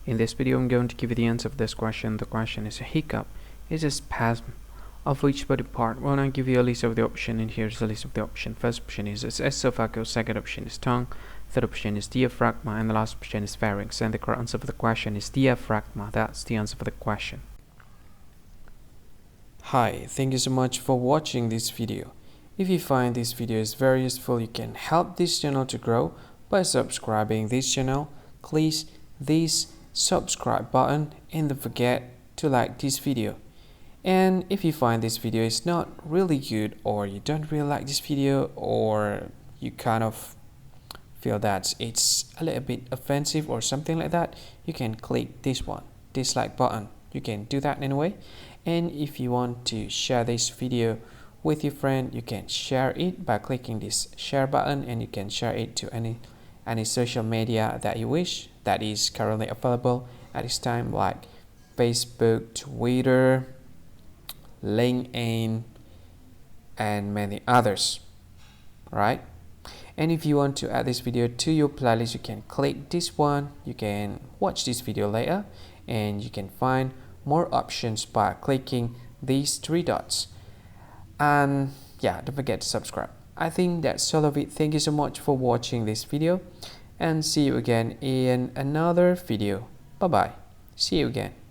In this video, I'm going to give you the answer of this question. The question is a hiccup is a spasm of which body part? Well, I'll give you a list of the option, and here's a list of the option. First option is esophagus, second option is tongue, third option is diaphragma, and the last option is pharynx. And the correct answer for the question is diaphragma. That's the answer for the question. Hi, thank you so much for watching this video. If you find this video is very useful, you can help this channel to grow by subscribing this channel. Please this subscribe button and don't forget to like this video. And if you find this video is not really good, or you don't really like this video, or you kind of feel that it's a little bit offensive or something like that, you can click this one, dislike button. You can do that anyway. And if you want to share this video with your friend, you can share it by clicking this share button, and you can share it to any social media that you wish that is currently available at this time, like Facebook, Twitter, LinkedIn, and many others. Right? And if you want to add this video to your playlist, you can click this one. You can watch this video later, and you can find more options by clicking these three dots. And yeah, don't forget to subscribe. I think that's all of it. Thank you so much for watching this video, and see you again in another video. Bye bye. See you again.